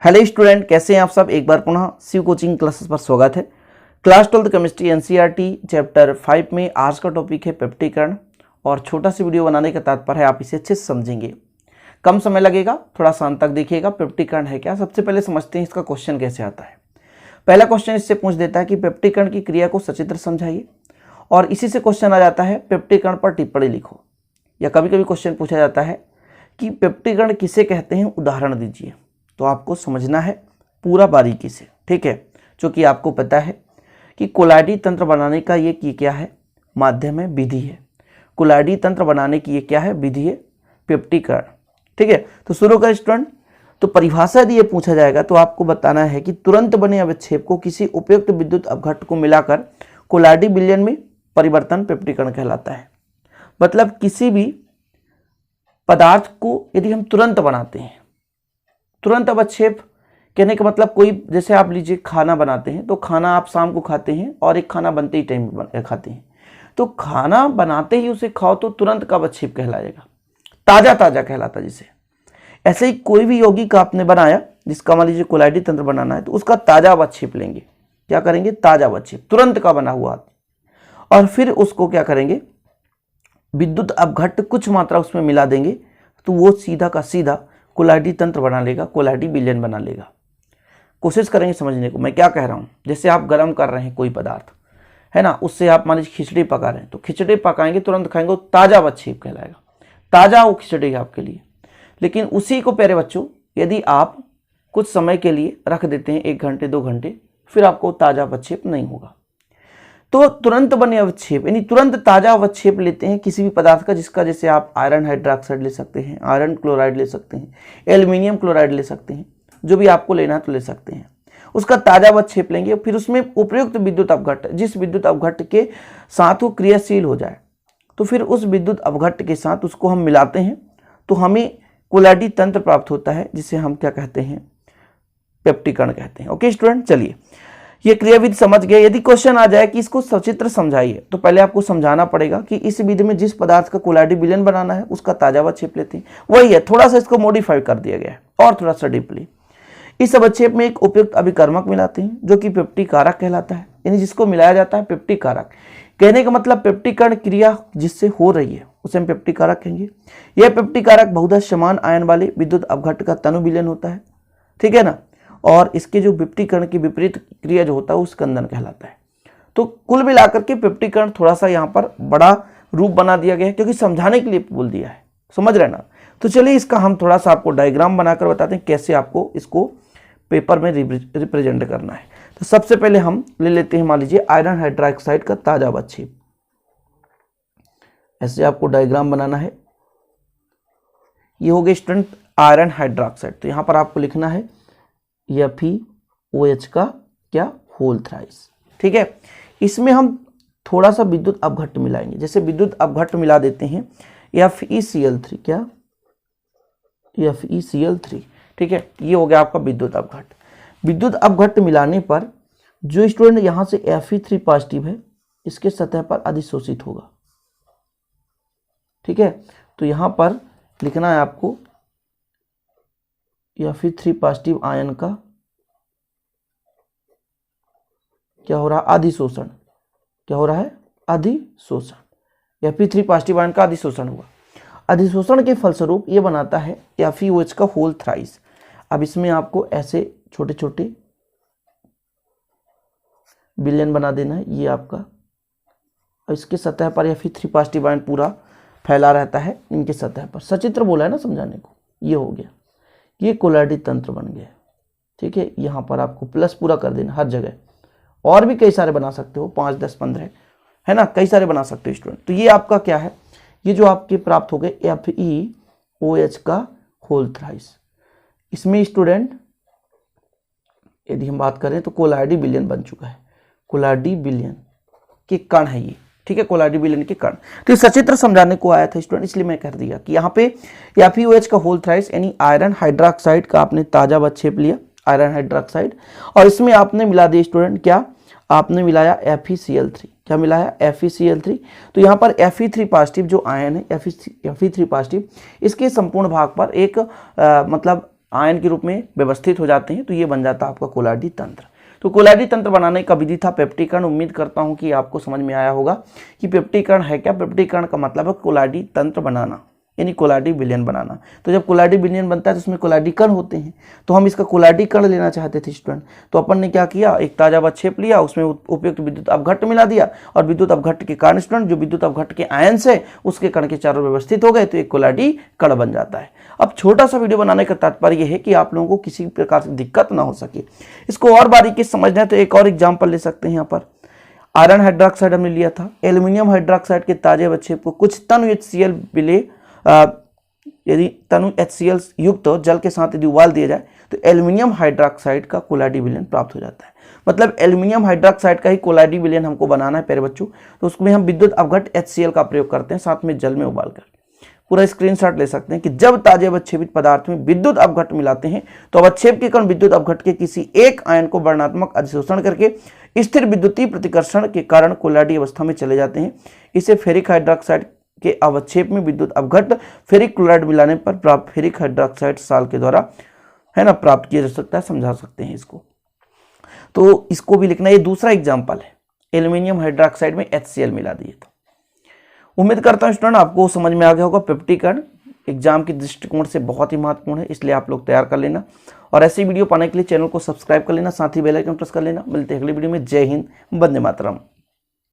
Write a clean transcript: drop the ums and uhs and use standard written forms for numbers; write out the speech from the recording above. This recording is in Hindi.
हेलो स्टूडेंट, कैसे हैं आप सब। एक बार पुनः शिव कोचिंग क्लासेस पर स्वागत है। क्लास 12 केमिस्ट्री एनसीईआरटी चैप्टर 5 में आज का टॉपिक है पेप्टिकरण। और छोटा सी वीडियो बनाने का तात्पर्य है आप इसे अच्छे से समझेंगे, कम समय लगेगा, थोड़ा शांत तक देखिएगा। पेप्टिकरण है क्या, सबसे पहले समझते हैं इसका क्वेश्चन कैसे आता है। पहला क्वेश्चन इससे पूछ देता है कि पेप्टिकरण की क्रिया को सचित्र समझाइए, और इसी से क्वेश्चन आ जाता है पेप्टिकरण पर टिप्पणी लिखो। या कभी कभी क्वेश्चन पूछा जाता है कि पेप्टिकरण किसे कहते हैं, उदाहरण दीजिए। तो आपको समझना है पूरा बारीकी से, ठीक है। क्योंकि आपको पता है कि कोलाइडी तंत्र बनाने का ये क्या है, माध्यम है, विधि है। कोलाइडी तंत्र बनाने की ये क्या है, विधि है, पेप्टिकरण, ठीक है। तो शुरू कर स्टूडेंट। तो परिभाषा यदि ये पूछा जाएगा तो आपको बताना है कि तुरंत बने अवक्षेप को किसी उपयुक्त विद्युत अपघट्ट को मिलाकर कोलाइडी विलयन में परिवर्तन पेप्टिकरण कहलाता है। मतलब किसी भी पदार्थ को यदि हम तुरंत बनाते हैं, तुरंत अवक्षेप कहने का मतलब कोई, जैसे आप लीजिए खाना बनाते हैं, तो खाना आप शाम को खाते हैं और एक खाना बनते ही टाइम खाते हैं। तो खाना बनाते ही उसे खाओ तो तुरंत का अवक्षेप कहलाएगा, ताजा ताजा कहलाता जिसे। ऐसे ही कोई भी यौगिक का आपने बनाया, जिसका मान लीजिए कोलाइडी तंत्र बनाना है, तो उसका ताजा अवक्षेप लेंगे। क्या करेंगे, ताजा अवक्षेप, तुरंत का बना हुआ, और फिर उसको क्या करेंगे, विद्युत अपघट्ट कुछ मात्रा उसमें मिला देंगे, तो वो सीधा का सीधा कोलाइडी तंत्र बना लेगा, कोलाइडी विलयन बना लेगा। कोशिश करेंगे समझने को मैं क्या कह रहा हूँ। जैसे आप गर्म कर रहे हैं कोई पदार्थ, है ना, उससे आप मान लीजिए खिचड़ी पका रहे हैं, तो खिचड़ी पकाएंगे तुरंत खाएंगे, ताजा अवक्षेप कहलाएगा, ताजा वो खिचड़ी है आपके लिए। लेकिन उसी को प्यारे बच्चों यदि आप कुछ समय के लिए रख देते हैं, 1 घंटे 2 घंटे, फिर आपको ताजा अवक्षेप नहीं होगा। तो तुरंत बने अवक्षेप यानी तुरंत ताजा अवक्षेप लेते हैं किसी भी पदार्थ का, जिसका जैसे आप आयरन हाइड्रोक्साइड ले सकते हैं, आयरन क्लोराइड ले सकते हैं, एल्यूमिनियम क्लोराइड ले सकते हैं, जो भी आपको लेना है तो ले सकते हैं। उसका ताजा अवक्षेप लेंगे, फिर उसमें उपयुक्त विद्युत अपघट्ट, जिस विद्युत अपघट्ट के साथ वो क्रियाशील हो जाए, तो फिर उस विद्युत अपघट्ट के साथ उसको हम मिलाते हैं, तो हमें कोलाइडी तंत्र प्राप्त होता है, जिसे हम क्या कहते हैं, पेप्टिकरण कहते हैं। ओके स्टूडेंट, चलिए ये क्रियाविधि समझ गए। यदि क्वेश्चन आ जाए कि इसको सचित्र समझाइए, तो पहले आपको समझाना पड़ेगा कि इस विधि में जिस पदार्थ का कोलाइडी विलयन बनाना है उसका ताजा अवक्षेप लेते हैं, वही है, थोड़ा सा इसको मॉडिफाई कर दिया गया है और थोड़ा सा डीपली। इस अवक्षेप में एक उपयुक्त अभिकर्मक मिलाते हैं जो कि पेप्टिकारक कहलाता है, यानी जिसको मिलाया जाता है पेप्टिकारक। कहने का मतलब पेप्टिकरण क्रिया जिससे हो रही है उसे हम पेप्टिकारक कहेंगे। यह पेप्टिकारक बहुधा समान आयन वाले विद्युत अपघट्ट का तनु विलयन होता है, ठीक है ना। और इसके जो पेप्टिकरण की विपरीत क्रिया जो होता है वो स्कंदन कहलाता है। तो कुल मिलाकर के पेप्टिकरण थोड़ा सा यहाँ पर बड़ा रूप बना दिया गया है, क्योंकि समझाने के लिए बोल दिया है, समझ रहे ना। तो चलिए इसका हम थोड़ा सा आपको डायग्राम बनाकर बताते हैं कैसे आपको इसको पेपर में रिप्रेजेंट करना है। तो सबसे पहले हम ले लेते हैं, मान लीजिए आयरन हाइड्रोक्साइड का ताजा अवक्षेप। ऐसे आपको डायग्राम बनाना है। ये हो गए स्टूडेंट आयरन हाइड्रोक्साइड। तो यहाँ पर आपको लिखना है FeOH का क्या, होल थ्राइस, ठीक है। इसमें हम थोड़ा सा विद्युत अपघट्ट मिलाएंगे। जैसे विद्युत अपघट्ट मिला देते हैं FeCl3, क्या, FeCl3, ठीक है। ये हो गया आपका विद्युत अपघट्ट। विद्युत अपघट्ट मिलाने पर जो स्टूडेंट यहाँ से Fe3 पॉजिटिव है, इसके सतह पर अधिशोषित होगा, ठीक है। तो यहाँ पर लिखना है आपको Fe3 पॉजिटिव आयन का क्या हो रहा है, अधिशोषण। क्या हो रहा है, अधिशोषण। Fe3 पॉजिटिव आयन का अधिशोषण हुआ। अधिशोषण के फलस्वरूप ये बनाता है FeOH का होल थ्राइस। अब इसमें आपको ऐसे छोटे छोटे विलयन बना देना है, ये आपका, और इसके सतह पर Fe3 पॉजिटिव आयन पूरा फैला रहता है इनके सतह पर। सचित्र बोला है ना समझाने को। ये हो गया, ये कोलाइडी तंत्र बन गया, ठीक है। यहाँ पर आपको प्लस पूरा कर देना हर जगह। और भी कई सारे बना सकते हो, 5, 10, 15, है ना, कई सारे बना सकते हो स्टूडेंट। तो ये आपका क्या है, ये जो आपके प्राप्त हो गए FeOH का होल थ्राइस। इसमें स्टूडेंट यदि हम बात करें तो कोलाइडी विलयन बन चुका है, कोलाइडी विलयन के कण है ये, ठीक है, कोलाइडी विलयन के कण। तो सचित्र समझाने को आया था स्टूडेंट, इसलिए मैं कर दिया कि यहाँ पे FeOH का होल थ्राइस यानी आयरन हाइड्रोक्साइड का आपने ताजा अवक्षेप लिया, आयरन हाइड्रोक्साइड, और इसमें आपने मिला दिया स्टूडेंट, क्या आपने मिलाया FeCl3। क्या मिलाया, FeCl3। तो यहाँ पर Fe3 पॉजिटिव जो आयन है, Fe3 पॉजिटिव, इसके संपूर्ण भाग पर एक मतलब आयन के रूप में व्यवस्थित हो जाते हैं, तो ये बन जाता है आपका कोलाडी तंत्र। तो कोलाडी तंत्र बनाने का विधि था पेप्टिकरण। उम्मीद करता हूं कि आपको समझ में आया होगा कि पेप्टिकरण है क्या। पेप्टिकरण का मतलब है कोलाडी तंत्र बनाना, यानी कोलाडी विलयन बनाना। तो जब कोलाडी विलयन बनता है तो उसमें कोलाडी कण होते हैं, तो हम इसका कोलाडी कण लेना चाहते थे स्टूडेंट। तो अपन ने क्या किया, एक ताजा अवक्षेप लिया, उसमें उपयुक्त विद्युत अपघट्ट मिला दिया, और विद्युत अपघट्ट के कारण स्टूडेंट जो विद्युत अपघट्ट के आयंस है उसके कण के चारों व्यवस्थित हो गए, तो एक कोलाडी कण बन जाता है। अब छोटा सा वीडियो बनाने का तात्पर्य यह है कि आप लोगों को किसी प्रकार की दिक्कत ना हो सके। इसको और बारीकी से समझना है तो एक और एग्जाम्पल ले सकते हैं। यहाँ पर आयरन हाइड्रोक्साइड हमने लिया था, एल्यूमिनियम हाइड्रोक्साइड के ताजे अवक्षेप को कुछ तनु HCl मिले, यदि तनु HCl युक्त जल के साथ यदि उबाल दिया जाए तो एल्यूमिनियम हाइड्रोक्साइड का कोलाडी विलयन प्राप्त हो जाता है। मतलब एल्यूमिनियम हाइड्रोक्साइड का ही कोलाडी विलयन हमको बनाना है प्यारे बच्चों, तो उसमें हम विद्युत अपघट्ट HCl का प्रयोग करते हैं, साथ में जल में उबालकर। पूरा स्क्रीनशॉट ले सकते हैं कि जब ताजे अवक्षेपित पदार्थ में विद्युत अपघट्ट मिलाते हैं तो अवक्षेप के कण विद्युत अपघट्ट के किसी एक आयन को वर्णात्मक अधिशोषण करके स्थिर विद्युतीय प्रतिकर्षण के कारण कोलाडी अवस्था में चले जाते हैं। इसे फेरिक हाइड्रोक्साइड के अवक्षेप में विद्युत अपघट्ट फेरिक क्लोराइड मिलाने पर प्राप्त फेरिक हाइड्रोक्साइड साल के द्वारा है ना प्राप्त किया जा सकता है। समझा सकते हैं इसको, तो इसको भी लिखना। ये दूसरा एग्जाम्पल है, एल्यूमिनियम हाइड्रोक्साइड में HCl मिला दिए। तो उम्मीद करता हूं स्टूडेंट आपको समझ में आ गया होगा। पेप्टिकरण एग्जाम के दृष्टिकोण से बहुत ही महत्वपूर्ण है, इसलिए आप लोग तैयार कर लेना, और ऐसी वीडियो पाने के लिए चैनल को सब्सक्राइब कर लेना, साथ ही बेल आइकन प्रेस कर लेना। मिलते हैं अगली वीडियो में। जय हिंद, वंदे मातरम।